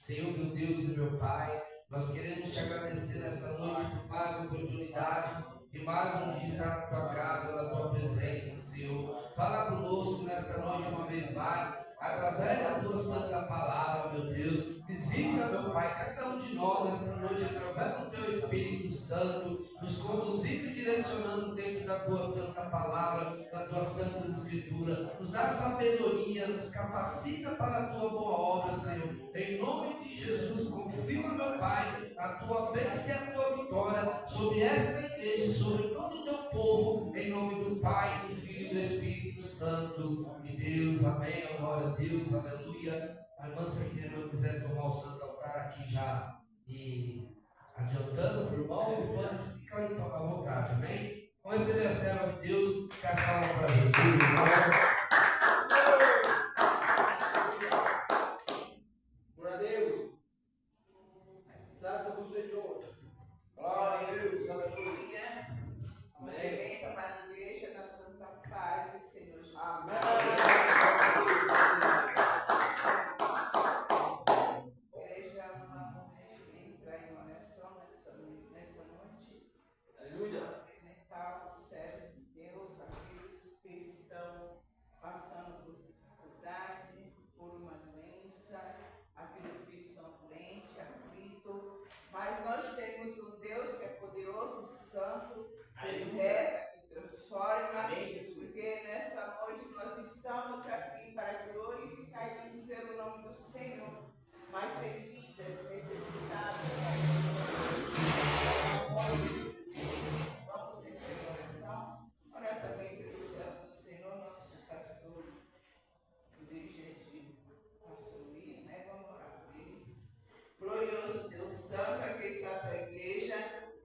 Senhor, meu Deus e meu Pai, nós queremos te agradecer nesta noite por mais uma oportunidade de mais um dia estar na tua casa, na tua presença, Senhor. Fala conosco nesta noite uma vez mais, através da tua santa palavra, meu Deus. Visita, meu Pai, cada um de nós nesta noite, através do teu Espírito Santo, nos conduzindo e direcionando dentro da tua santa palavra, da tua santa escritura. Nos dá sabedoria, nos capacita para a tua boa obra, Senhor. Em nome de Jesus, confirma, meu Pai, a tua bênção e a tua vitória sobre esta igreja, sobre todo o teu povo, em nome do Pai, do Filho e do Espírito Santo de Deus. Amém. Glória a Deus, aleluia. A irmã, se a irmã quiser tomar o santo altar aqui já e adiantando para o irmão, pode ficar aí, toma à vontade, amém? Vamos receber a serva de Deus, que as palmas para Jesus. Glória a Deus. Santo do Senhor. Glória a Deus. Aleluia. Amém. Amada igreja, na santa paz do Senhor Jesus. Amém. Igreja, vamos entrar em oração nessa noite. Aleluia. Apresentar os servos de Deus, aqueles que estão passando por dificuldade, por uma doença, aqueles que estão doentes, aflitos. Mas nós temos um Deus que é poderoso, santo, que liberta, que transforma. Porque nessa noite nós estamos aqui para glorificar e bendizer o nome do Senhor. Mas tem vidas necessitadas. Vamos em oração. Ora também pelo santo do Senhor, nosso pastor e dirigente, pastor Luiz, né? Vamos orar por ele. Glorioso Deus Santo, abençoa a tua igreja.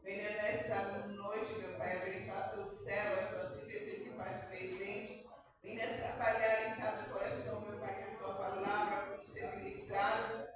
Venha nesta noite, meu Pai, abençoar teu céu, as suas filhas principais presentes. Venha trabalhar em cada coração, meu Pai, que a tua palavra como ser ministrada.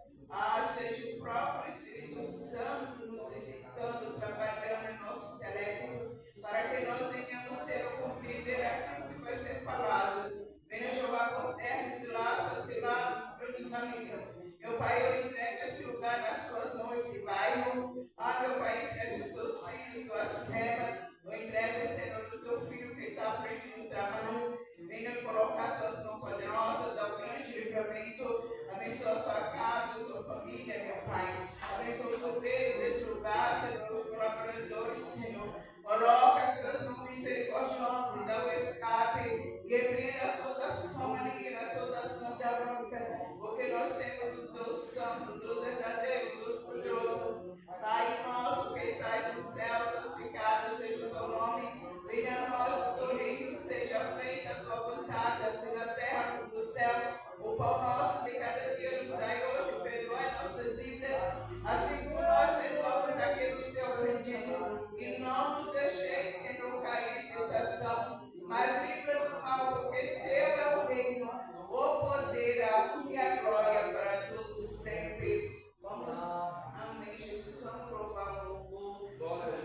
Seja o próprio Espírito Santo nos visitando, trabalhando em nosso intelecto, para que nós venhamos ser o compreender aquilo que vai ser falado. Venha jogar por terra esse laço, cilados, planos malignos. Meu Pai, eu entrego esse lugar nas suas mãos, esse bairro. Meu Pai, entrego os teus filhos, tua serva. Eu entrego, Senhor, do teu filho que está à frente do trabalho. Venha colocar tuas mãos poderosas, dá um grande livramento. Abençoa a sua casa, a sua família, meu Pai. Abençoa os obreiros desse lugar, Senhor, os colaboradores, Senhor. Coloca tuas mãos misericordiosas e dá um escape. E repreenda toda ação maligna, toda ação diabólica. Porque nós temos o Deus Santo, o Deus verdadeiro, o Deus poderoso. Pai nosso que estás no céu, santificado seja o teu nome. Venha a nós o teu reino, seja feita a tua vontade, assim na terra como no céu. O pão nosso de cada dia nos dai hoje, perdoai nossas dívidas, assim como nós perdoamos aqueles que têm ofendido. E não nos deixeis, Senhor, cair em tentação, mas livra do mal, porque teu é o reino, o poder, a honra e a glória para todos sempre. Vamos, amém, Jesus, vamos louvar o louvor,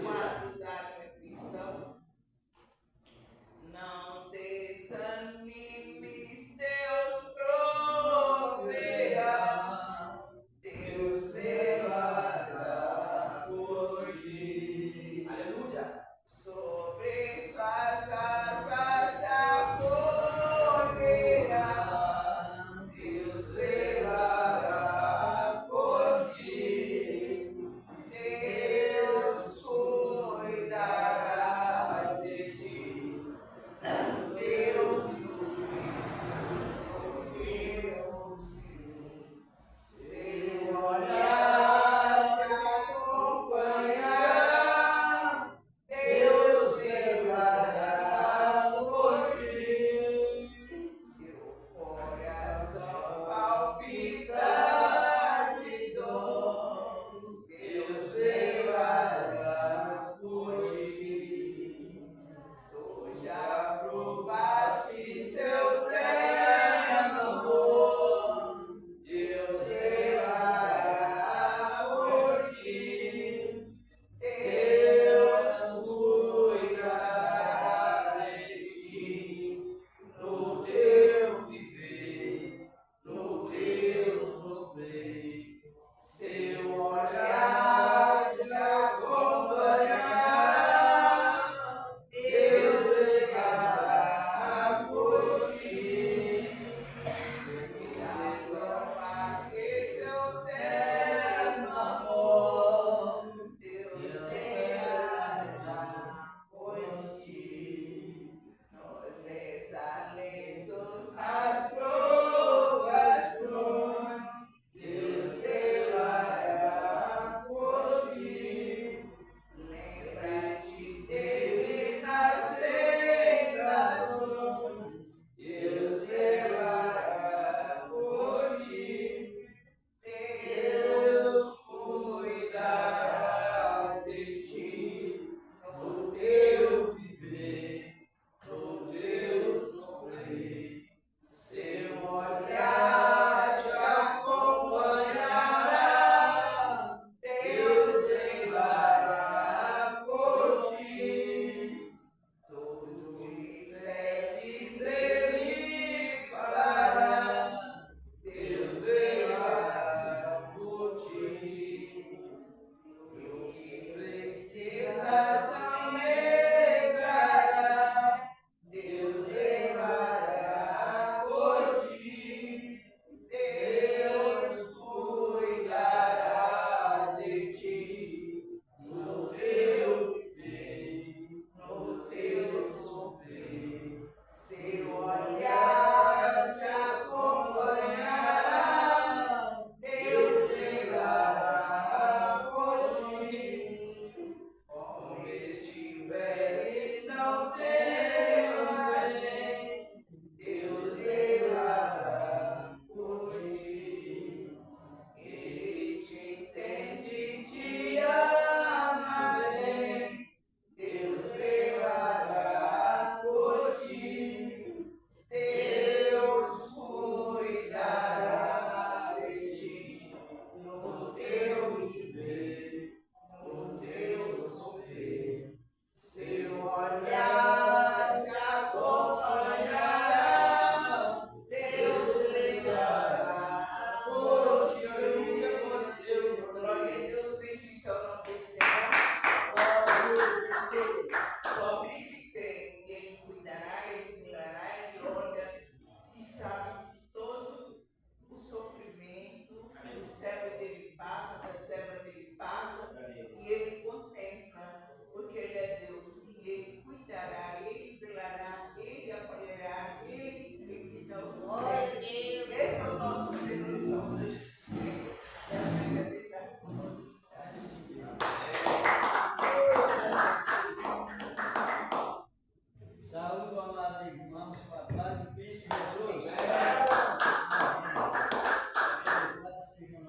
um ato da cristão. Não desanimes, Deus promete.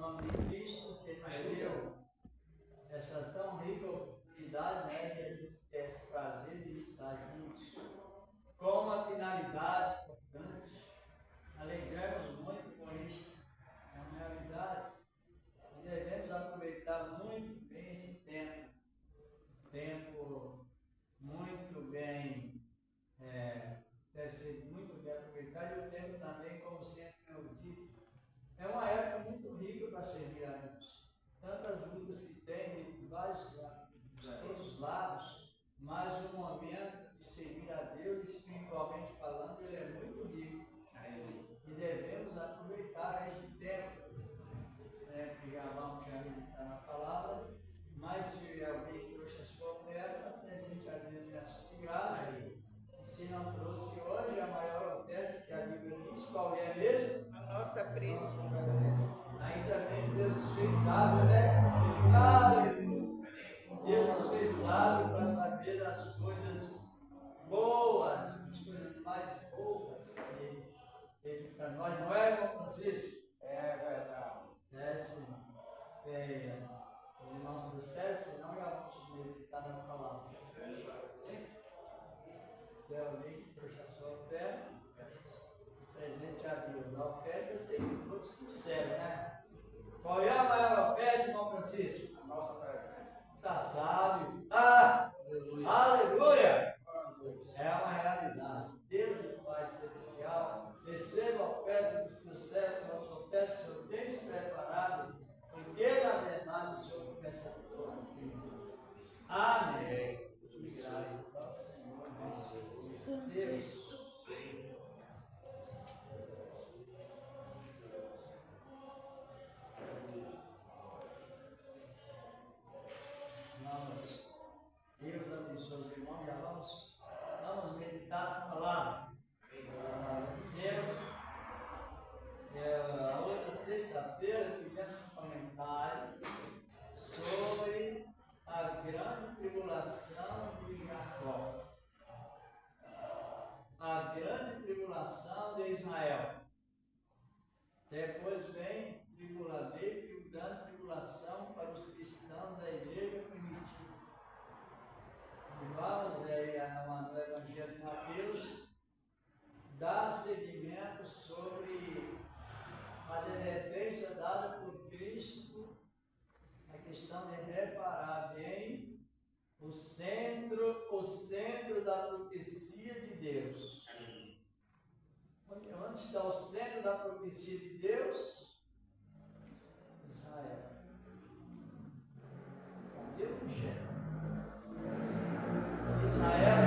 nome de Cristo, que nos deu essa tão rica oportunidade, né, que a gente tem esse prazer de estar juntos, com uma finalidade importante. Alegramos muito com isso, é uma realidade, e devemos aproveitar muito bem esse tempo, muito bem, deve ser muito bem aproveitado, e o tempo também, como sempre eu digo, é uma época muito rica para servir a Deus. Tantas lutas que tem de vários lados, de todos os lados, mas o momento de servir a Deus, espiritualmente falando, ele é muito rico. E devemos aproveitar esse tempo. Sempre vamos já meditar na palavra, mas se alguém trouxe a sua oferta, apresente a Deus em ação de graça. E se não trouxe hoje a maior oferta que a Bíblia diz, qual é mesmo? A nossa preço. Ainda bem que Deus nos fez sábio, né? Aleluia! Deus nos fez sábio para saber as coisas boas, as coisas mais boas que Ele para nós, não é, irmão Francisco? É verdade. Sim. Os irmãos do céu, senão já vamos meditar na palavra. Tem alguém que trouxe a sua oferta? Presente a Deus. A oferta sei que todos por céu, né? Qual é a maior oferta, irmão Francisco? A nossa oferta. Está sábio. Aleluia! É uma realidade. Deus, o Pai Celestial, receba a oferta dos teus servos, nossa oferta que o Senhor tem se preparado, porque na verdade o Senhor começa a toda. Amém. E graças ao Senhor, nosso Deus. Deus abençoe os irmãos, já vamos meditar na palavra. Deus, a outra sexta-feira tivemos um comentário sobre a grande tribulação de Jacó. A grande tribulação de Israel. Depois vem tribulação, grande tribulação para os cristãos da igreja primitiva. E vamos aí no Evangelho de Mateus dar seguimento sobre a advertência dada por Cristo, a questão de reparar bem o centro da profecia de Deus. Onde está o centro da profecia de Deus? Israel. Sabia, Michel? Israel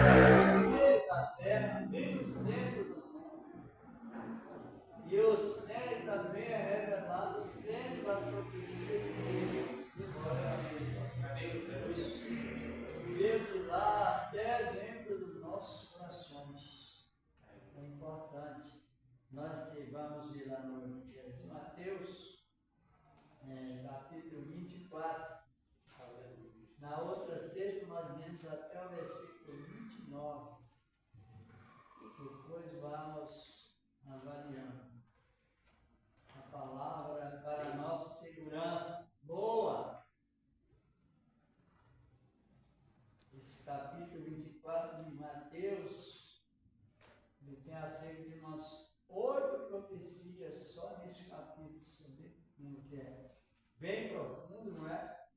é o meio da terra, bem no centro do mundo. E o centro também é revelado, o centro das profecias de Israel. Dentro lá, até dentro dos nossos corações. É importante. Nós vamos ver lá no Evangelho de Mateus, capítulo 24. Na outra sexta, nós vemos até o versículo 29. Depois vamos avaliando a palavra para a nossa segurança. Boa! Esse capítulo 24 de Mateus, ele tem acerca de umas 8 profecias só nesse capítulo. Você vê como que é? Bem profundo, não é?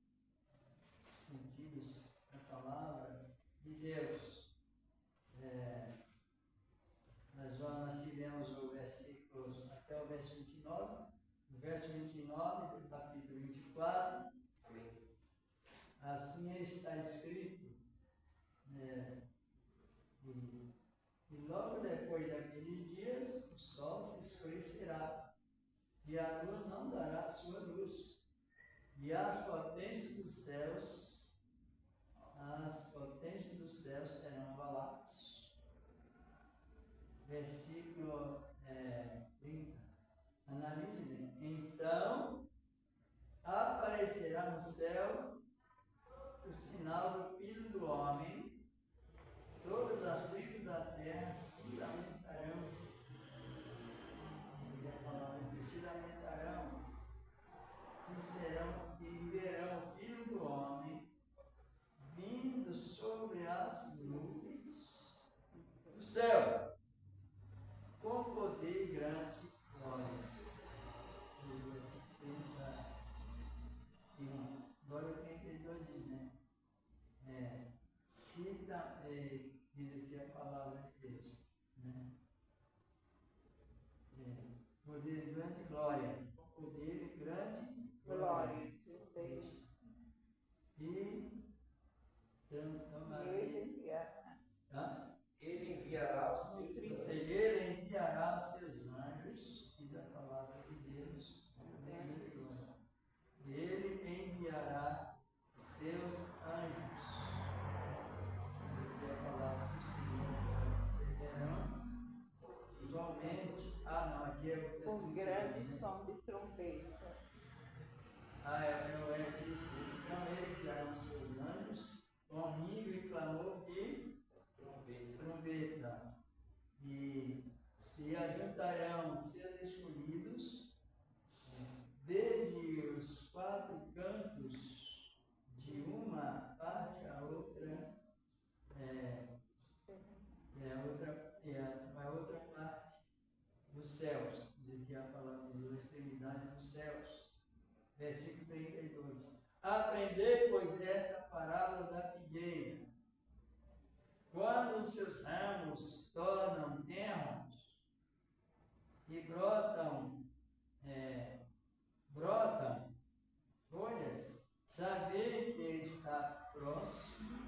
Sentidos da palavra de Deus. Nós tivemos o versículo até o verso 29, o verso 29 do capítulo 24. Assim está escrito. E logo depois daqueles dias, o sol se escurecerá, e a lua não dará sua luz, e as potências dos céus serão abaladas. Versículo 30. Analise bem. Então aparecerá no céu o sinal do Filho do Homem, todas as tribos da terra se lamentarão. Se lamentarão Noé disse: então ele criaram seus anjos com rinho e clamor de trombeta, e se ajuntarão seus escolhidos desde os quatro cantos de uma parte a outra, a outra parte dos céus. Diz aqui a palavra de Deus, extremidade dos céus. Versículo 32. Aprendei, pois, esta parábola da figueira. Quando os seus ramos tornam tenros e brotam folhas, sabei que está próximo.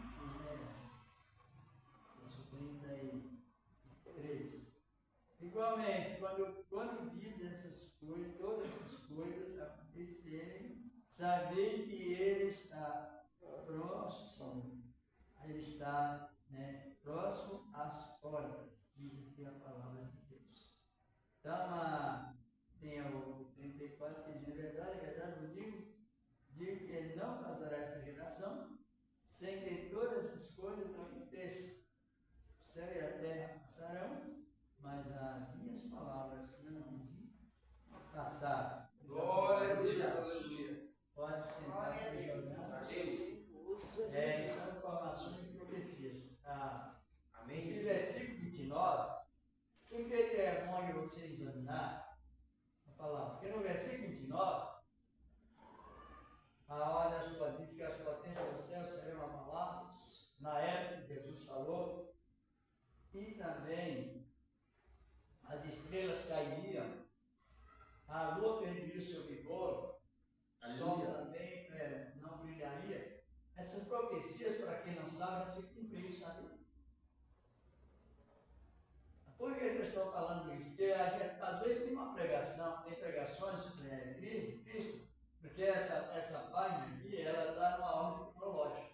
Verso 33. Igualmente, quando vi essas coisas, todas essas coisas acontecerem, sabei que ele está próximo. Ele está próximo às portas, diz aqui a palavra de Deus. Então, tem o 34 que diz: é verdade, eu digo que ele não passará esta geração sem que todas essas coisas aconteçam. O céu e a terra passarão, mas as minhas palavras não hão de passar. Glória a Deus, aleluia. Pode sentar e jogar. São informações e profecias. Amém. Esse versículo 29, por que é bom você examinar a palavra? Porque no versículo 29, a ordem diz que as potências do céu serão abaladas, na época que Jesus falou, e também as estrelas cairiam, a lua perderia o seu vigor, o sol também não brilharia. Essas profecias, para quem não sabe, se cumpriram, sabe? Por que eu estou falando isso? Porque a gente, às vezes, tem uma pregação, tem pregações sobre Cristo, porque essa página aqui, ela está numa ordem cronológica.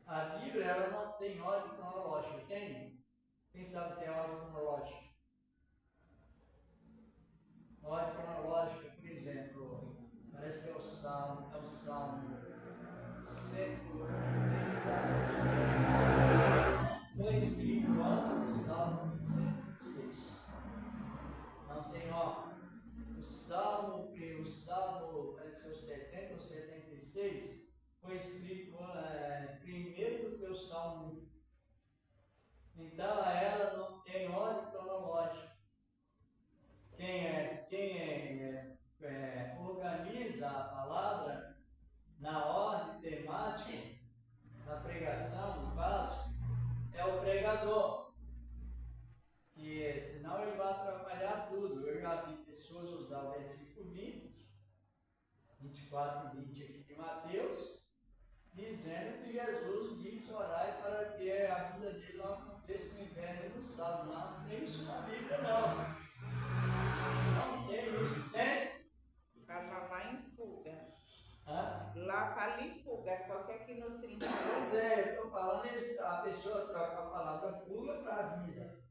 A Bíblia, ela não tem ordem cronológica. Quem sabe que tem ordem cronológica? Ordem cronológica, por exemplo, parece que é o Salmo 137. Foi escrito antes do Salmo 126. Não tem ordem. O Salmo, parece que é o 70 ou 76, foi escrito primeiro do que o Salmo 1. Então, ela não tem ordem cronológica. Quem organiza a palavra na ordem temática da pregação, no caso, é o pregador. E senão ele vai atrapalhar tudo. Eu já vi pessoas usar o versículo 24 e 20 aqui de Mateus, dizendo que Jesus disse: orai para que a vida dele não aconteça no inverno e no sábado. Não tem isso na Bíblia, não. Não tem isso, tem? Para falar em fuga. Hã? Lá está ali fuga, só que aqui no 30. Pois é, eu estou falando isso, a pessoa troca a palavra fuga para a vida.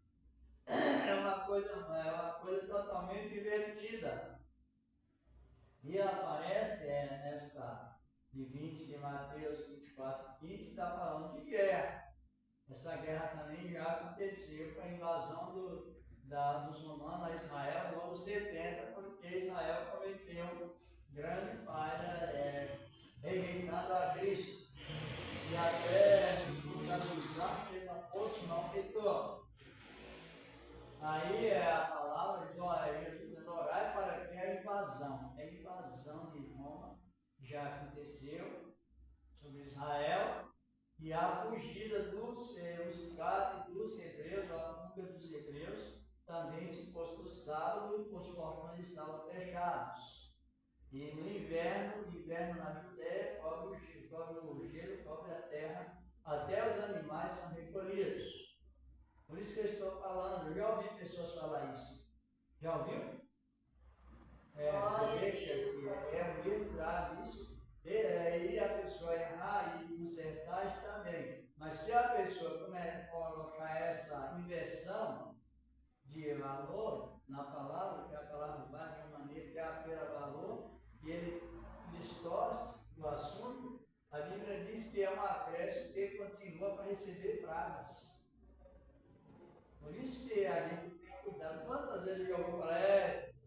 É uma coisa totalmente invertida. E aparece nesta de 20 de Mateus 24, 20, está falando de guerra. Essa guerra também já aconteceu com a invasão dos romanos a Israel no ano 70, porque Israel cometeu grande falha rejeitando a Cristo. E até responsabilizar ser um poço não feitor. Aí a palavra diz: olha, Jesus orai para que a invasão de Roma já aconteceu sobre Israel, e a fugida o escape dos hebreus, a fuga dos hebreus, também se pôs no sábado, os portões estavam fechados. E no inverno na Judéia, cobre o gelo, cobre a terra, até os animais são recolhidos. Por isso que eu estou falando, eu já ouvi pessoas falar isso. Já ouviu? Você vê que é muito grave isso. E a pessoa errar e consertar está bem. Mas se a pessoa colocar essa inversão de valor na palavra, que a palavra vai de uma maneira que ela valor, e ele distorce se a gente tem cuidado. Quantas vezes eu vou falar,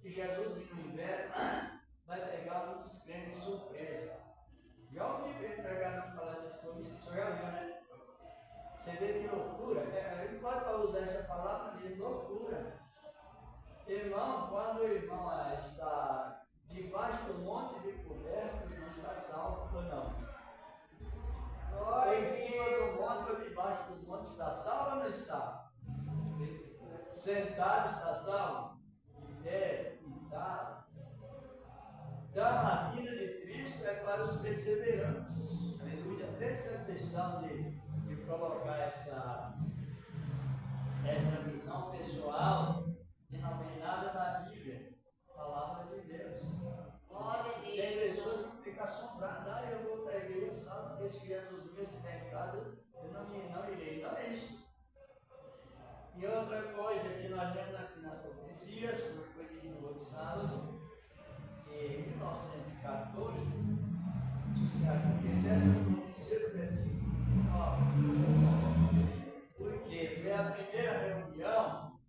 se Jesus vir no inverno, vai pegar muitos crentes de surpresa. Já ouvi pregar não falar essas coisas, isso já viu, né? Você vê que loucura, ele pode usar essa palavra de loucura. Irmão, quando o irmão está debaixo do monte de coberto, não está salvo ou não? Ou em cima do monte ou debaixo do monte está salvo ou não está? Sentado está salvo? De pé, deitado. Então a vida de Cristo é para os perseverantes. Aleluia. Essa questão de colocar essa visão pessoal que não tem nada da Bíblia, palavra de Deus. Tem pessoas que ficam assombradas, eu vou para a igreja, sabe, porque se Jesus me estiver em casa, eu não irei. Não é isso. E outra coisa que nós vemos aqui nas profecias, foi dito no outro sábado, em 1914, se acontecer essa profecia do versículo 19, porque foi a primeira reunião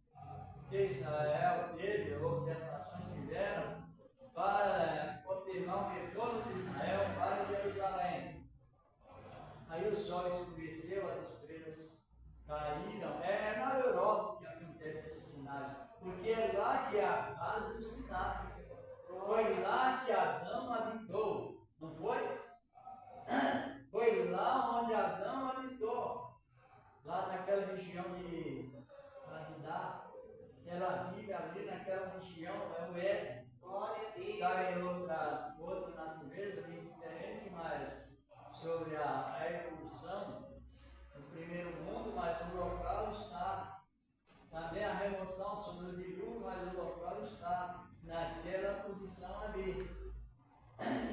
que Israel teve, ou que as nações tiveram, para confirmar o retorno de Israel para Jerusalém. Aí o sol escureceu, as estrelas caíram. É na Europa que acontecem esses sinais, porque é lá que é a base dos sinais. Foi lá que Adão habitou, não foi? Foi lá onde Adão habitou, lá naquela região de Bagdá. Ela vive ali naquela região, é o Éden. Está em outra natureza, bem diferente, mas sobre a evolução do primeiro mundo, mas o local está. Também a remoção sobre o dilúvio, mas o local está naquela posição ali.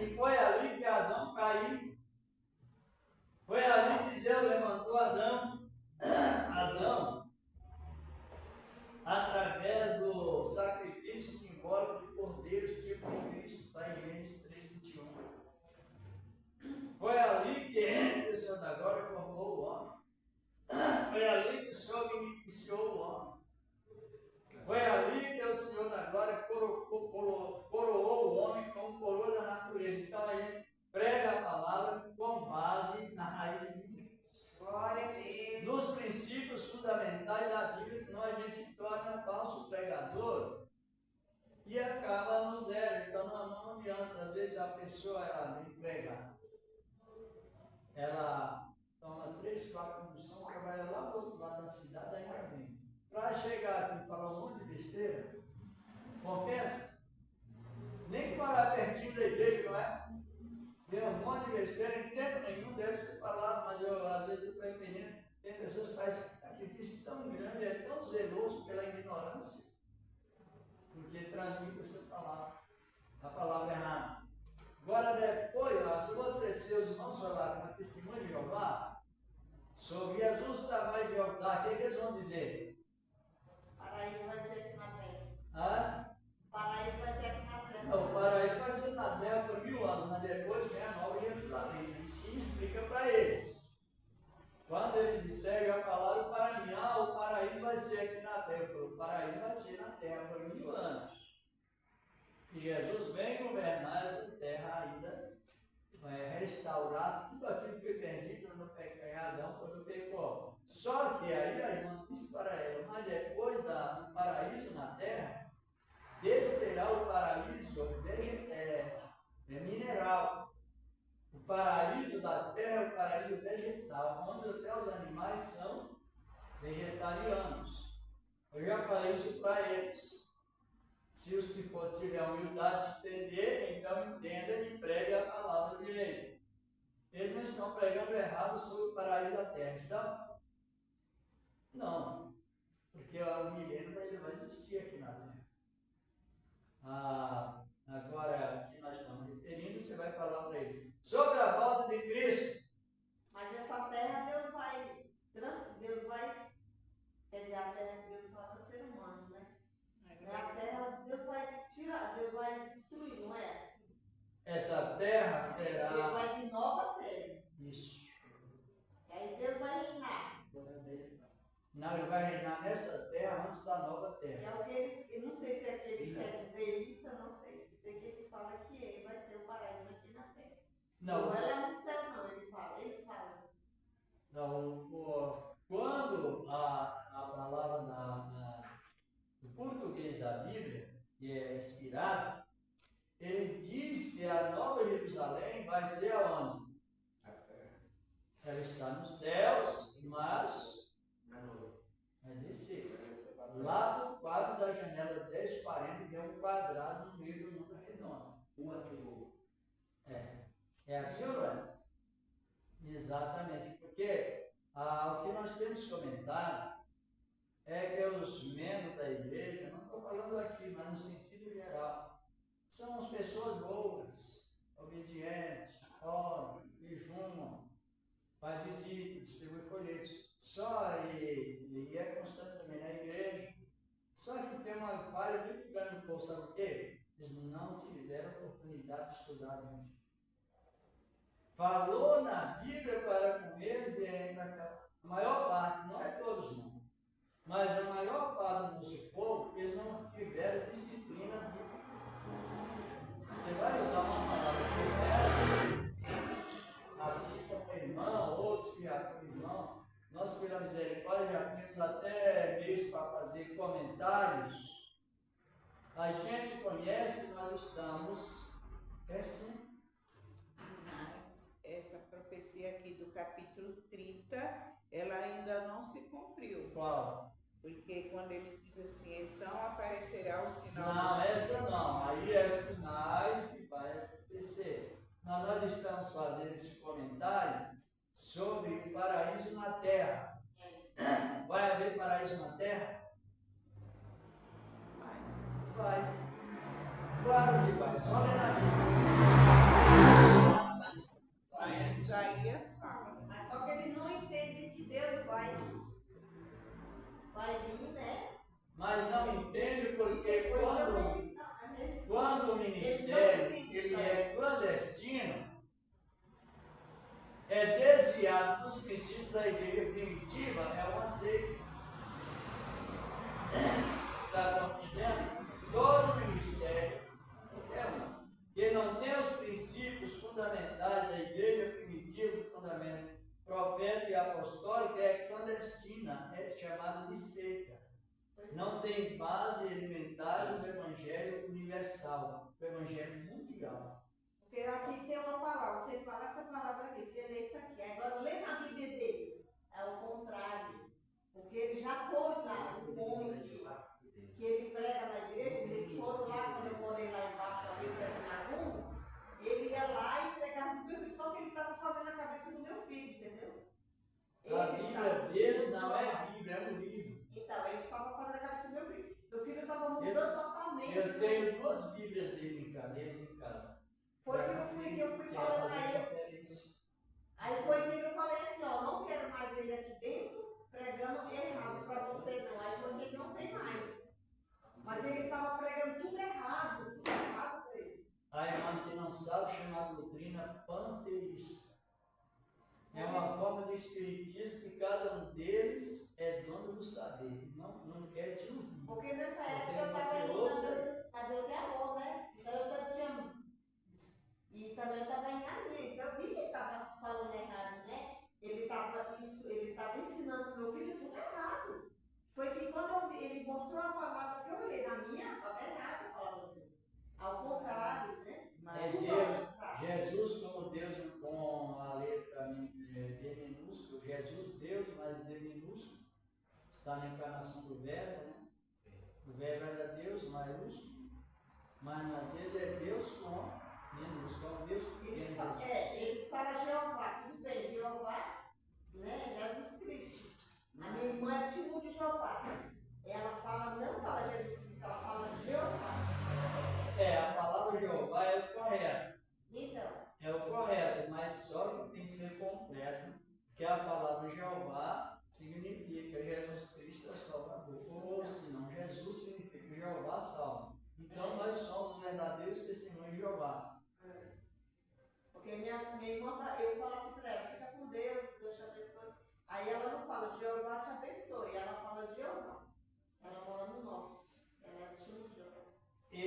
E foi ali que Adão caiu. Foi ali que Deus levantou Adão, através do sacrifício simbólico de cordeiros, tipo de Cristo, está em Gênesis 3:21. Foi ali que o Senhor da glória formou o homem. Foi ali que o Senhor iniciou o homem. Foi ali que o Senhor da glória coroou o homem com coroa da natureza. Então a gente prega a palavra com base na raiz de Deus. Glória a Deus. Nos princípios fundamentais da Bíblia, senão a gente se torna falso pregador e acaba no zero. Então não adianta. Às vezes a pessoa ela vem pregar, ela toma 3, 4 condução, trabalha lá do outro lado da cidade, ainda vem. Para chegar aqui e falar um monte de besteira, compensa? Nem parar pertinho da igreja, não é? Tem um monte de besteira, em tempo nenhum deve ser falado, mas às vezes eu estou entendendo. Tem pessoas que fazem sacrifício tão grande, é tão zeloso pela ignorância, porque transmite essa palavra, a palavra errada. Agora depois, se você, seus irmãos, falarem na testemunha de Jeová, sobre Jesus estava em Jordá, o que eles vão dizer? Paraíso vai ser aqui na terra. Hã? Paraíso vai ser aqui na terra. Não, o paraíso vai ser na terra por 1000 anos, mas depois vem a nova Jerusalém. E sim explica para eles. Quando eles disserem a palavra para mim, o paraíso vai ser aqui na terra. O paraíso vai ser na terra por 1000 anos. E Jesus vem governar essa terra ainda, vai restaurar tudo aquilo que foi perdido no pecado, quando pecou. Só que aí a irmã disse para ela, mas depois do paraíso na terra, descerá o paraíso mineral. O paraíso da terra é o paraíso vegetal, onde até os animais são vegetarianos. Eu já falei isso para eles. Se os que tiverem a humildade de entender, então entenda e pregue a palavra direito. Eles não estão pregando errado sobre o paraíso da terra, estão? Não, porque o milênio ele vai existir aqui na terra. Agora, que nós estamos referindo, você vai falar para eles sobre a volta de Cristo. Mas essa terra Deus vai, quer dizer, a terra que Deus fala para o ser humano, né? A terra Deus vai tirar, Deus vai destruir, não é assim? Essa terra será. Deus vai vir nova terra. Isso. E aí Deus vai reinar. Não, ele vai reinar nessa terra antes da nova terra. É o que eles, eu não sei se é que eles querem dizer isso, eu não sei. Sei que eles falam que ele vai ser o paraíso, vai ser na terra. Não, Não, ela é no céu, não, eles falam. não quando a palavra no português da Bíblia, que é inspirado, ele diz que a nova Jerusalém vai ser aonde? Ela está nos céus, mas vai descer. Lá do quadro da janela 1040 tem um quadrado no meio do número redondo. É assim ou não é? Exatamente, porque o que nós temos comentado é que os membros da igreja, não estou falando aqui, mas no sentido geral, são as pessoas boas, obedientes, oram, jejumam, faz visita, distribui folhetos, só e é constante também na igreja. Só que tem uma falha muito grande no povo, sabe o quê? Eles não tiveram oportunidade de estudar a Bíblia. Falou na Bíblia para comer, a maior parte, não é todos não, mas a maior parte do nosso povo, eles não tiveram disciplina bíblica. Você vai usar uma palavra que assim como o irmão, outros que já como irmão, nós pela misericórdia já temos até meios para fazer comentários. A gente conhece que nós estamos crescendo. Mas essa profecia aqui do capítulo 30, ela ainda não se cumpriu. Qual? Porque quando ele diz assim, então aparecerá o sinal. Não, essa não. Aí é sinais que vai acontecer. Mas nós estamos fazendo esse comentário sobre o paraíso na terra. Vai haver paraíso na terra? Vai. Claro que vai. Só ler na Bíblia. Vai, Isaías fala. Mas só que eles não entendem que Deus vai vir, né? Mas não entende porque Depois quando o ministério ele é clandestino, é desviado dos princípios da igreja primitiva, é uma seita. Está compreendendo? Todo ministério, qualquer um, que não tem os princípios fundamentais da igreja primitiva, fundamento profético e apostólico, é clandestina, é chamada de seita. Não tem base elementar do Evangelho universal, do Evangelho mundial. Porque aqui tem uma palavra, você fala essa palavra aqui, você lê isso aqui. Agora lê na Bíblia deles, é o contrário. Porque ele já foi lá, o homem que ele prega na igreja, eles foram lá, quando eu morei lá embaixo, ali na rua, ele ia lá e pregava o meu filho, só que ele estava fazendo a cabeça do meu filho, entendeu? A Bíblia deles não é Bíblia, é um livro. Então, eles estavam fazendo a cabeça do meu filho. Meu filho estava mudando totalmente. Eu tenho 2 Bíblias deles em casa. Foi que eu fui falando a ele. Aí foi que eu falei assim, ó, não quero mais ele aqui dentro pregando errado para você não. Aí foi que ele não tem mais. Mas ele estava pregando tudo errado para ele. A irmã que não sabe chamar doutrina panteísta. É uma forma de espiritismo que cada um deles é dono do saber. Não quer te ouvir. Porque nessa época eu estava indo a Deus é amor, né? Então eu tinha. E também eu estava em ali. Então eu vi que ele estava falando errado, né? Ele estava ensinando o meu filho tudo errado. Foi que quando eu vi, ele mostrou a palavra que eu olhei na minha, estava errado a palavra dele. Ao contrário, né? É Deus, Jesus como Deus com a letra D minúsculo, Jesus Deus, mas D minúsculo, está na encarnação do verbo, né? O verbo era Deus maiúsculo, mas na Deus é Deus com minúsculo, é Deus pequeno. Eles falam Jeová, tudo bem, Jeová, né? Jesus Cristo. A minha irmã é tipo de Jeová. Ela não fala Jesus Cristo, ela fala Jeová. A palavra Jeová é o correto. Então. É o correto, mas só que tem que ser completo, porque a palavra Jeová significa Jesus Cristo é o Salvador, ou senão Jesus significa Jeová salva. Então nós somos verdadeiros testemunhos de Jeová. Porque minha irmã, eu falo assim para ela, fica com Deus, Deus te abençoe. Aí ela não fala, Jeová te abençoe, ela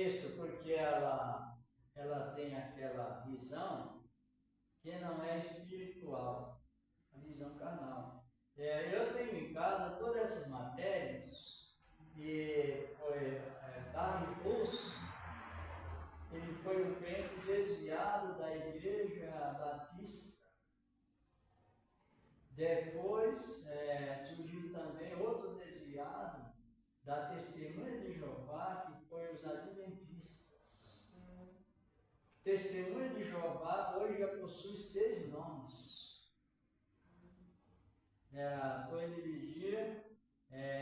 Isso porque ela tem aquela visão que não é espiritual, a visão carnal. Eu tenho em casa todas essas matérias e foi Darwin Plus, ele foi um crente desviado da igreja batista. Depois surgiu também outro desviado da Testemunha de Jeová, que foi os adventistas. Testemunha de Jeová hoje já possui 6 nomes. Foi dirigir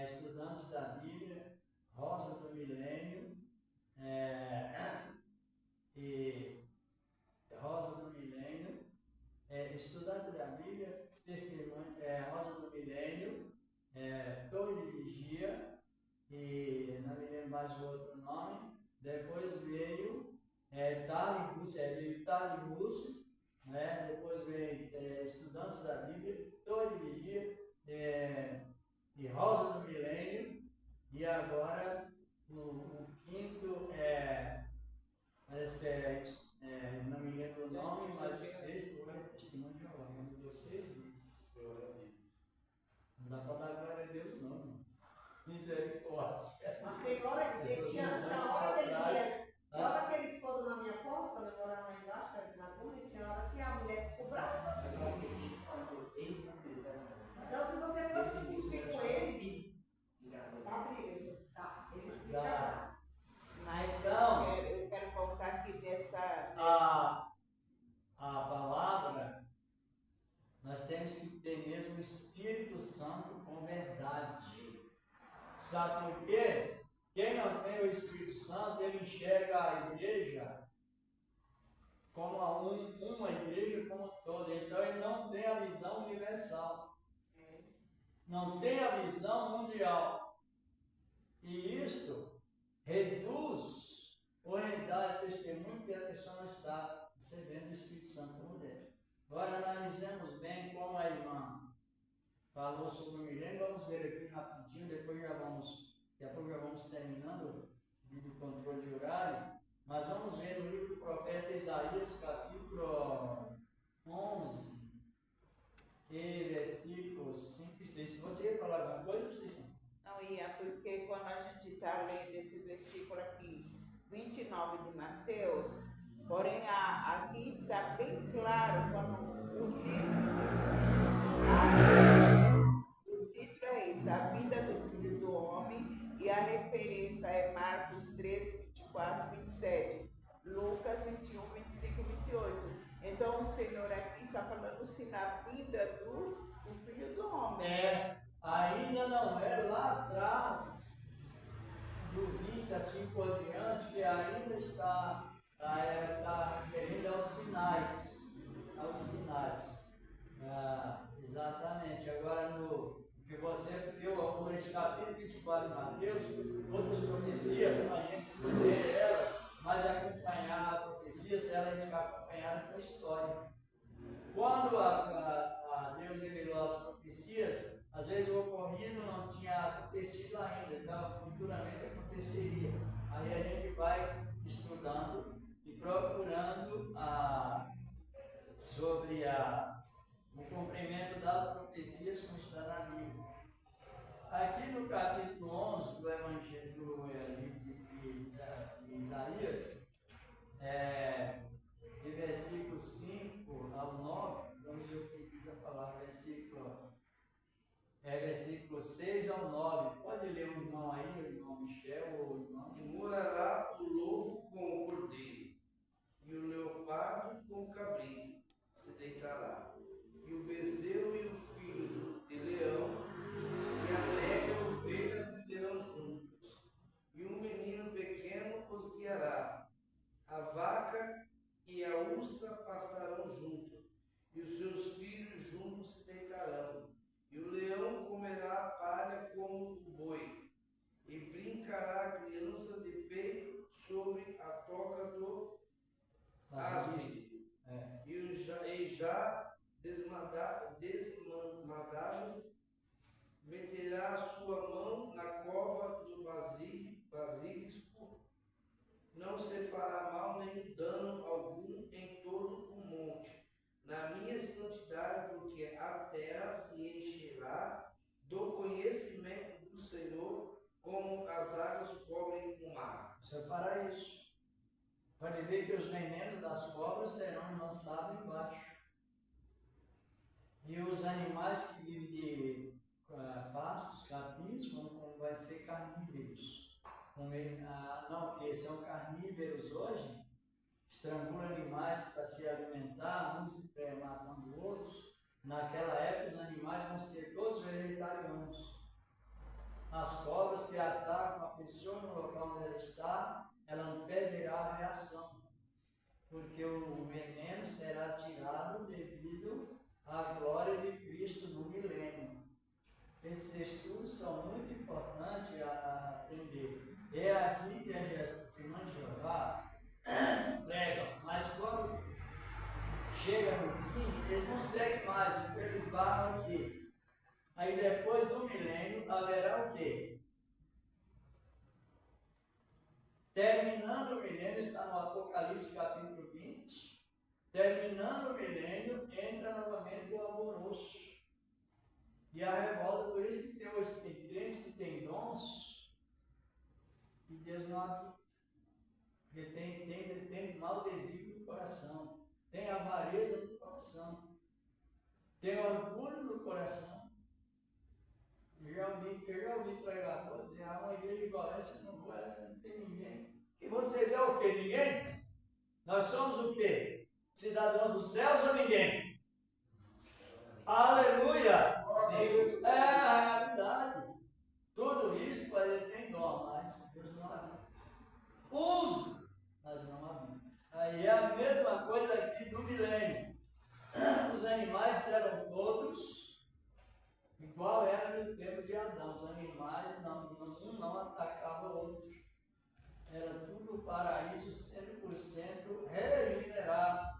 estudantes da Bíblia, Rosa do Milênio, estudante da Bíblia, Testemunha, Rosa do Milênio, Torre de Vigia, e não me lembro mais o outro nome. Depois veio Tali Russo, né? Depois veio Estudantes da Bíblia, Torre de Vigia, e Rosa do Milênio, e agora o quinto parece que não me lembro o nome, mas o sexto é Testemunho de Jeová. Não deu 6 vezes. Não dá para dar glória a Deus, não. Misericórdia. Mas tem hora que tinha hora que eles foram na minha porta, quando eu morava lá embaixo, na turma, tinha hora que a mulher ficou brava. Então, se você for discutir com eles, tá briga. Tá, eles ficam bravos. Mas Então, eu quero voltar aqui dessa. a palavra, nós temos que ter mesmo o Espírito Santo com verdade. Sabe por quê? Quem não tem o Espírito Santo, ele enxerga a igreja como uma igreja como toda. Então ele não tem a visão universal. Não tem a visão mundial. E isto reduz ou redar testemunho que a pessoa não está recebendo o Espírito Santo como deve. Agora analisemos bem como a irmã falou sobre o milênio. Vamos ver aqui rapidinho, daqui a pouco já vamos terminando o controle de horário, mas vamos ver no livro do profeta Isaías, capítulo 11, e versículos 5 e 6. Se você ia falar alguma coisa, vocês Não ia, porque quando a gente está lendo esse versículo aqui, 29 de Mateus, porém aqui está bem claro quando o título é esse, a vida do Filho do Homem, e a referência é Marcos 13, 24, 27, Lucas 21, 25 e 28. Então o Senhor aqui está falando assim na vida do Filho do Homem. Ainda não é lá atrás, do 20 assim por diante, que ainda está referindo aos sinais. Exatamente. Agora, no que você leu, nesse capítulo 24 de Mateus, outras profecias, a gente escolher elas, mas acompanhar a profecia, se ela está acompanhada com a história. Quando a Deus revelou as profecias, às vezes o ocorrido não tinha acontecido ainda, então futuramente aconteceria. Aí a gente vai estudando e procurando sobre o cumprimento das profecias como está na Bíblia. Aqui no capítulo 11 do Evangelho de Isaías, de versículo 5 ao 9, vamos ver o que diz a palavra, versículo 6 ao 9. Pode ler o irmão aí, o irmão Michel, ou o irmão? E morará o lobo com o cordeiro, e o leopardo com o cabrito se deitará, e o bezerro e o filho de leão, e a negra ovelha viverão juntos, e um menino pequeno os guiará. A vaca e a ursa pastarão junto, e os seus filhos juntos se deitarão, e o leão comerá a palha como o boi, e brincará a criança de peito sobre a toca do áspide, e já desmadado meterá a sua mão na cova do basilisco, das cobras serão lançados embaixo. E os animais que vivem de pastos, capins, vai ser carnívoros. Não, que são carnívoros hoje, estrangulam animais para se alimentar, uns matando outros. Naquela época os animais vão ser todos vegetarianos. As cobras que atacam a pessoa no local onde ela está, ela não perderá a reação, porque o veneno será tirado devido à glória de Cristo no milênio. Esses estudos são muito importantes a aprender. É aqui que a testemunha de Jeová prega, mas quando chega no fim, eles não seguem mais, então eles barram aqui. Aí depois do milênio haverá o quê? Terminando o milênio, está no Apocalipse capítulo 20. Terminando o milênio, entra novamente o alvoroço. E a revolta, por isso que tem crentes que têm dons e Deus não habita. Porque tem mau desígnio no coração, tem avareza no coração, tem orgulho no coração. Eu já ouvi pregador dizer, uma igreja igual essa não tem ninguém. E vocês é o quê? Ninguém? Nós somos o quê? Cidadãos dos céus ou ninguém? Aleluia! É a realidade. Tudo isso tem dom, mas Deus não habita. Usa, mas não habita. Aí é a mesma coisa aqui do milênio. Os animais serão todos igual era no tempo de Adão. Os animais um não atacava o outro. Era tudo o paraíso 100% regenerado.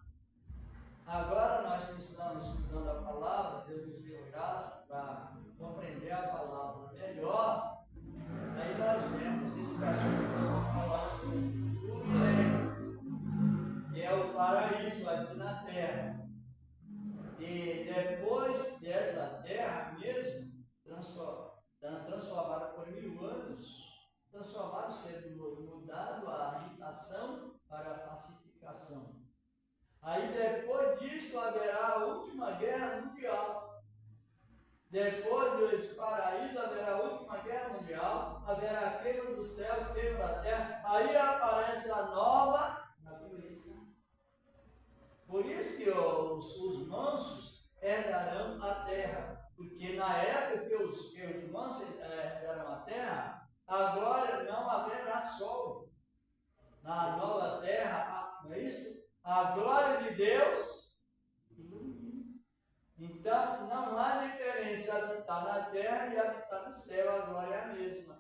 Agora nós que estamos estudando a palavra, Deus nos deu graça para compreender a palavra melhor. Aí nós vemos esse cachorro que estão falando do milênio, que é o paraíso aqui na terra. E depois dessa terra mesmo, transformada por 1000 anos, transformado, sendo mudado a agitação para a pacificação. Aí depois disso haverá a última guerra mundial. Depois desse paraíso haverá a última guerra mundial, haverá a queima dos céus, queima da terra, aí aparece a nova natureza. Por isso que os mansos herdarão a terra, porque na época que os mansos herdarão a terra, agora não haverá sol. Na nova terra, não é isso? A glória de Deus ilumina. Então, não há diferença habitar na terra e habitar no céu, a glória é a mesma.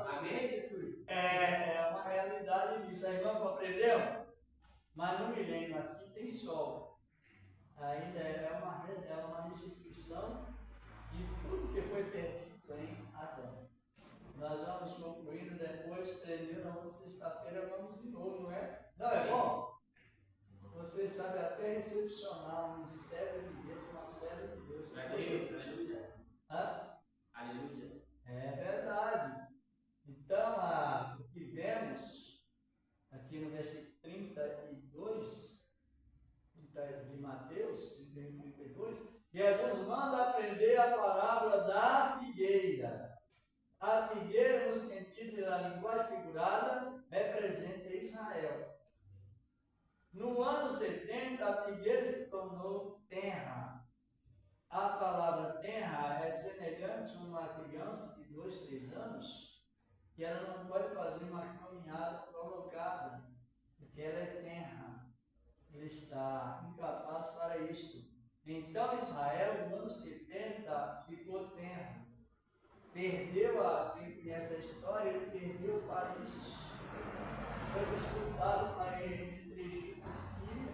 Amém, Jesus? É uma realidade disso. Aí não compreendeu? Mas no milênio aqui tem sol. Ainda é uma restituição de tudo que foi perdido em Adão. Nós vamos concluindo depois, terminando na outra sexta-feira, vamos de novo, não é? Não é bom? Você sabe até recepcionar um cérebro de Deus, uma célula de Deus. Aleluia. Aleluia. É verdade. Então, o que vemos aqui no versículo 32 de Mateus, 32, Jesus manda aprender a parábola da figueira. A figueira, no sentido da linguagem figurada, representa Israel. No ano 70, a figueira se tornou terra. A palavra terra é semelhante a uma criança de 2, 3 anos, que ela não pode fazer uma caminhada colocada, porque ela é terra. Ele está incapaz para isto. Então Israel, no ano 70, ficou terra. Quem conhece a história, ele perdeu o país. Foi disputado para ele entre Egito e Síria.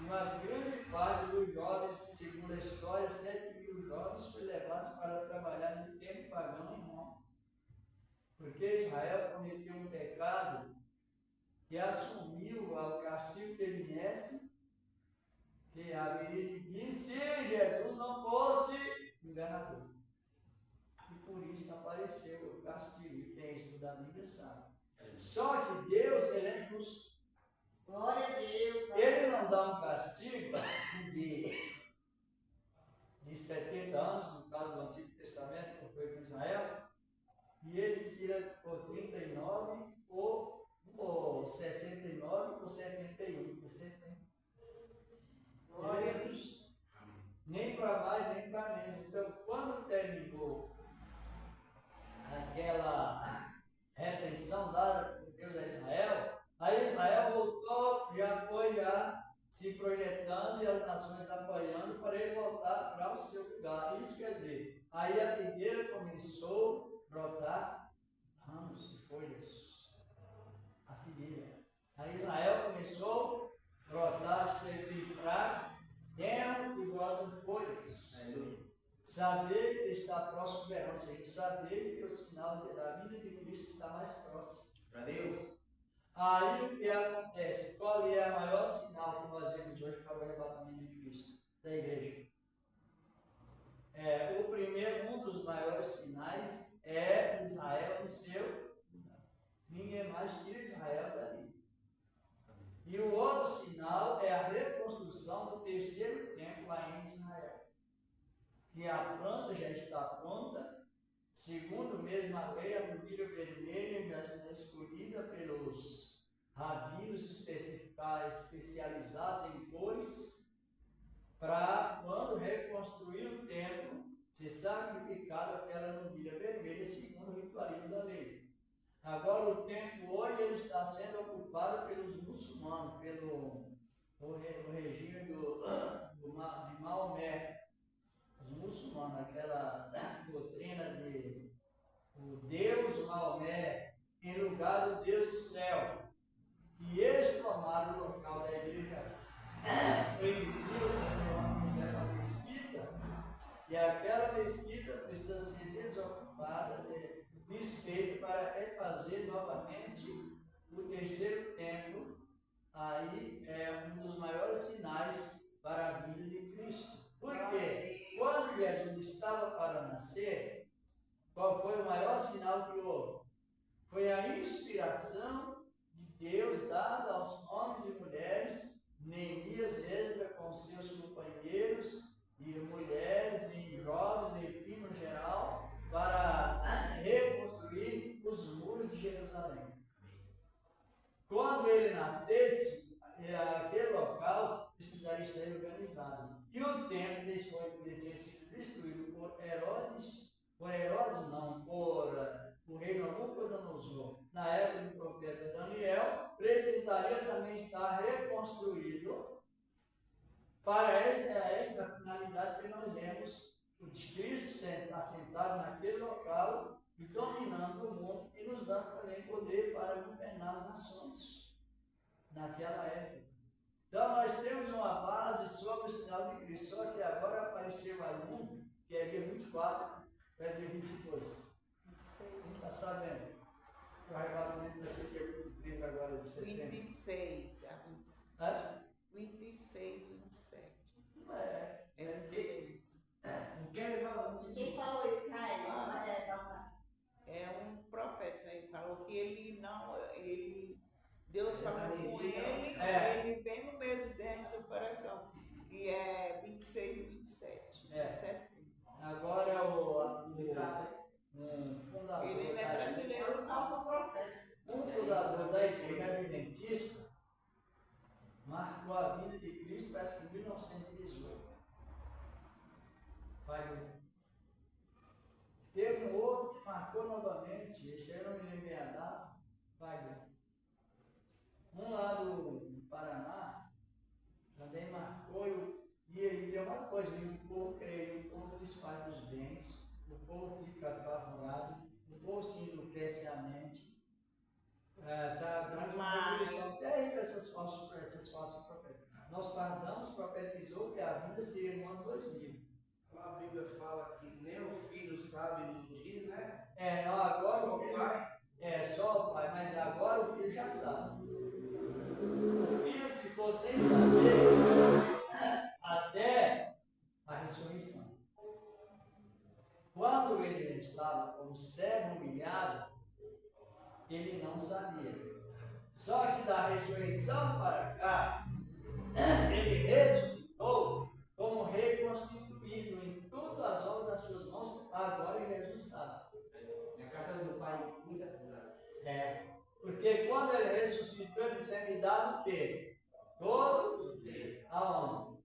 Uma grande parte dos jovens, segundo a história, 7.000 jovens foram levados para trabalhar no tempo pagão em Roma. Porque Israel cometeu um pecado que assumiu o castigo que ele viesse, que haveria de vir se Jesus não fosse enganador. E por isso apareceu o castigo. E quem estuda a Bíblia sabe. Só que Deus, ele é justo. Glória a Deus. Ele não dá um castigo de 70 anos, no caso do Antigo Testamento, que foi com Israel, e ele tira por 39 ou 69 ou 71. Glória a Deus. Nem para mais, nem para menos. Então, quando terminou aquela repreensão dada por Deus a Israel, aí Israel voltou, já foi se projetando e as nações apoiando para ele voltar para o seu lugar. Isso quer dizer, aí a figueira começou a brotar ramos e folhas. A figueira. Aí Israel começou a brotar, esteve fraco, terno e brotam folhas. Saber que está próximo do verão, ou seja, saber que o sinal da vinda de Cristo está mais próximo. Para Deus. Aí o que acontece? Qual é o maior sinal que nós vemos hoje para o arrebatamento de Cristo da igreja? Um dos maiores sinais é Israel no seu. Ninguém mais tira Israel dali. E o outro sinal é a reconstrução do terceiro templo lá em Israel. Que a planta já está pronta, segundo mesmo a lei, a nudilha vermelha já está escolhida pelos rabinos especializados em cores, para quando reconstruir o templo, ser sacrificado aquela nudilha vermelha, segundo o ritualismo da lei. Agora o templo hoje ele está sendo ocupado pelos muçulmanos, pelo regime de Maomé. Os muçulmanos, aquela doutrina de o Deus Maomé em lugar do Deus do céu. E eles tomaram o local da igreja uma mesquita, e aquela mesquita precisa ser desocupada de desfeito para refazer novamente o terceiro templo. Aí é um dos maiores sinais para a vinda de Cristo. Por quê? Quando Jesus estava para nascer, qual foi o maior sinal que houve? Foi a inspiração de Deus dada aos homens e mulheres, Neemias e Esdras com seus companheiros, e mulheres, e jovens, e filhos no geral, para reconstruir os muros de Jerusalém. Quando ele nascesse, aquele local precisaria estar organizado. E o templo tinha sido destruído por o rei Nabucodonosor. Na época do profeta Daniel, precisaria também estar reconstruído para essa finalidade que nós vemos, o de Cristo assentado naquele local e dominando o mundo e nos dando também poder para governar as nações naquela época. Então nós temos uma base sobre o sinal de Cristo, só que agora apareceu mais um, que é dia 24, é dia 22. Quem está sabendo? O arrebatamento vai ser dia 23 agora de setembro. 26 a 27. Hã? 26, 27. É 26. Quem falou isso, Caio? É um profeta, ele falou que Deus falou com ele, ele vem no mês dentro do coração, e é 26 e 27 de setembro. Agora um fundador, Ele não é brasileiro, não. um fundador da igreja adventista marcou a vinda de Cristo, parece que em 1918. Teve um outro que marcou novamente, esse aí eu não me lembro a data, um lá do Paraná também marcou, e tem uma coisa, o povo crê, o povo desfaz os bens, o povo fica apavorado, o povo se enlouquece a mente, traz uma revolução terrível essas falsos profetas. Nostradamus profetizou que a vinda seria no ano 2000. A Bíblia fala que nem o filho sabe no dia, né? Não, agora o filho só o pai, mas agora o filho já sabe. O filho ficou sem saber até a ressurreição. Quando ele estava como servo humilhado, ele não não sabia. Só que da ressurreição para cá, ele ressuscitou como reconstituído em todas as obras das suas mãos, agora em Jesus sabe. Na casa do Pai, muita coisa. Porque quando ele ressuscitou, ele tinha me dado o quê? Todo aonde?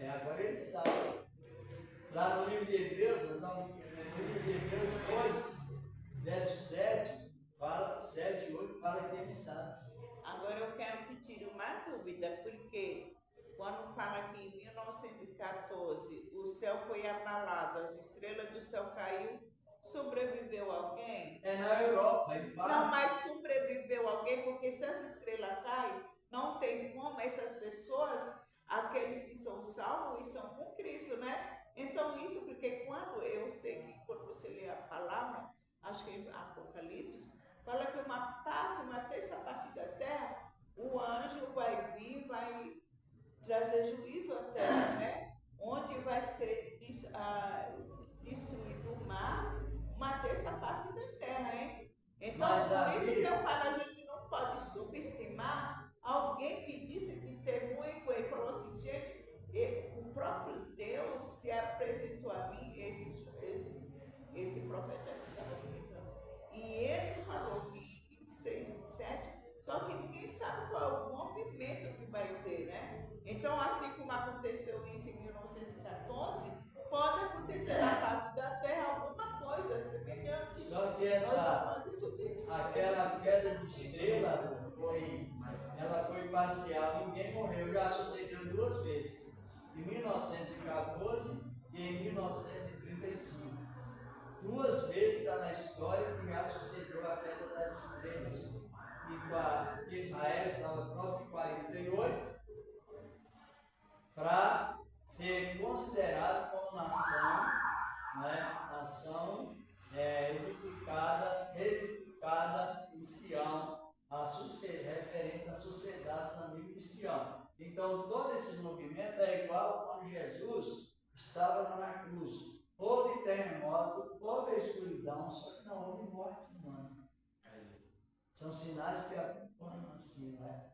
Agora ele sabe. Lá no livro de Hebreus, no livro de Hebreus 2, verso 7, fala, 7 e 8, fala que ele sabe. Agora eu quero pedir uma dúvida, porque quando fala que em 1914 o céu foi abalado, as estrelas do céu caiu, sobreviveu alguém? É na Europa, em parte. Não, mas sobreviveu alguém, porque se as estrelas caem, não tem como essas pessoas, aqueles que são salvos e são com Cristo, né? Então isso porque quando eu sei que quando você lê a palavra, acho que em Apocalipse, fala que uma terça parte da terra, o anjo vai vir, vai trazer juízo à terra, né? Onde vai ser destruído o mar, uma terça parte da terra, hein? Então, por isso que eu falo, a gente não pode subestimar alguém que disse que testemunha e falou assim, gente, o próprio Deus se apresentou a mim, esse profeta que estava comentando. E ele falou que em 26, 27, só que ninguém sabe qual é o movimento que vai ter, né? Então, assim como aconteceu isso em 1914, pode acontecer na parte da Terra alguma coisa semelhante. Só que aquela queda de estrela ela foi parcial, ninguém morreu, já sucedeu 2 vezes, em 1914 e em 1935. 2 vezes está na história que já sucedeu a queda das estrelas. E Israel estava próximo de 48 para ser considerado como nação, né? Nação edificada em Sião, referente à sociedade do amigo de Sião. Então, todo esse movimento é igual quando Jesus estava lá na cruz. Houve terremoto, houve escuridão, só que não houve morte humana. São sinais que apontam assim, né?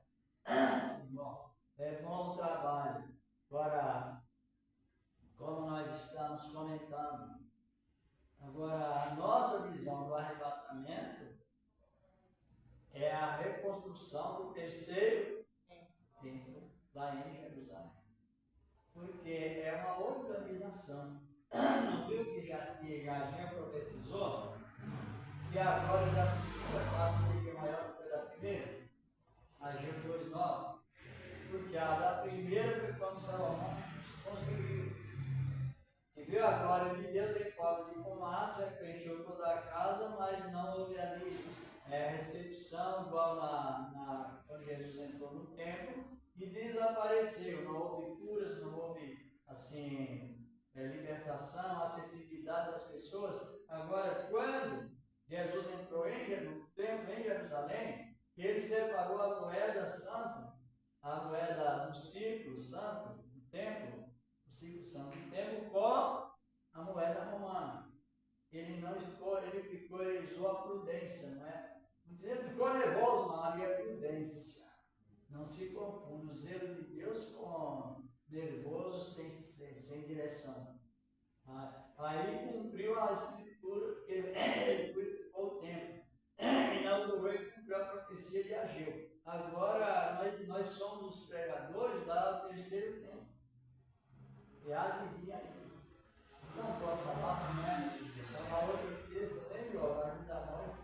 Senhor, é bom o trabalho. Agora, como nós estamos comentando, agora a nossa visão do arrebatamento é a reconstrução do terceiro templo lá em Jerusalém. Porque é uma organização. Não viu que Ageu profetizou que a glória da segunda parte seria maior do que a da primeira? Ageu 2:9. Porque a da primeira foi quando Salomão construiu. E viu a glória de Deus em forma de fumaça, preencheu toda a casa, mas não houve ali recepção igual quando Jesus entrou no templo e desapareceu. Não houve curas, não houve libertação, acessibilidade das pessoas. Agora, quando Jesus entrou no templo em Jerusalém, ele separou a moeda santa, a moeda do círculo santo do templo, o círculo santo do templo, com a moeda romana. Ele usou a prudência, não é? Ele ficou nervoso, não, ali é prudência. Não se confunde o zelo de Deus com nervoso sem direção. Aí cumpriu a escritura, porque ele purificou o tempo. Inaugurou e cumpriu a profecia de Ageu. Agora nós somos os pregadores do terceiro tempo. E há de vir aí. Não pode falar, né? Então a outra sexta tem melhor, ajuda nós.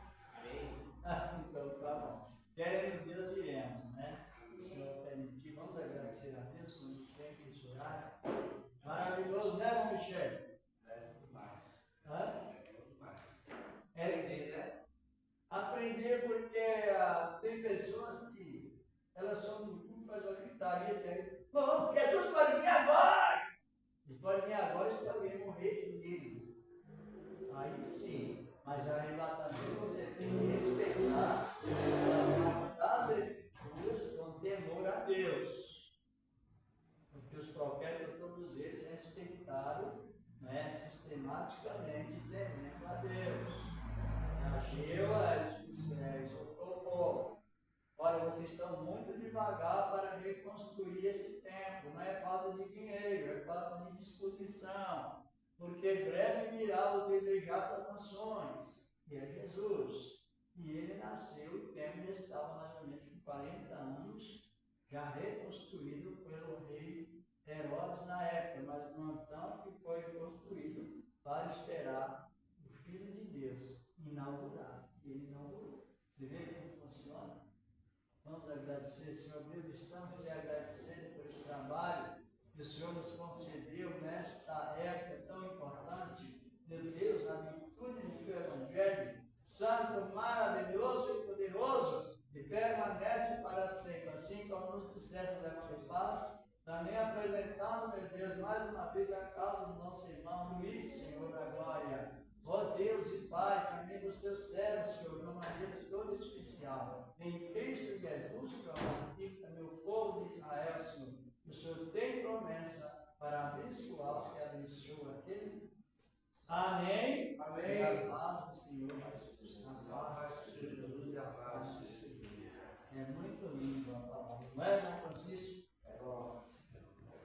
Então tá bom. Querendo Deus, iremos, né? Se o Senhor permitir, vamos agradecer a Deus, como sempre, esse horário. Maravilhoso, né, irmão Michel? Aprender, porque tem pessoas que elas são do culto, faz uma gritaria para eles. Não, Jesus pode vir agora! E pode vir agora se alguém morrer nele. Aí sim, mas arrebatamento você tem que respeitar as escrituras com temor a Deus. Porque os profetas, todos eles, respeitaram sistematicamente temendo a Deus. Olha, vocês estão muito devagar para reconstruir esse templo. Não é falta de dinheiro, é falta de disposição. Porque breve virá o desejado das nações, que é Jesus. E ele nasceu, o templo já estava mais ou menos com 40 anos, já reconstruído pelo rei Herodes na época, mas no entanto que foi construído para esperar o Filho de Deus inaugurar. E ele inaugurou. Você vê como funciona? Vamos agradecer, Senhor Deus, estamos te agradecendo por esse trabalho que o Senhor nos concedeu nesta época tão importante. Meu Deus, na virtude do teu Evangelho, santo, maravilhoso e poderoso, e permanece para sempre, assim como nos disseste no Evangelho de paz. Também apresentando, meu Deus, mais uma vez a causa do nosso irmão Luiz, Senhor da glória. Ó Deus e Pai, também dos teus servos, Senhor, de uma maneira toda especial. Em Cristo Jesus, que é o meu povo de Israel, Senhor. O Senhor tem promessa para abençoar os que abençoam aquele. Amém. Amém. A paz do Senhor, a paz de Jesus e a paz do Senhor. É muito lindo a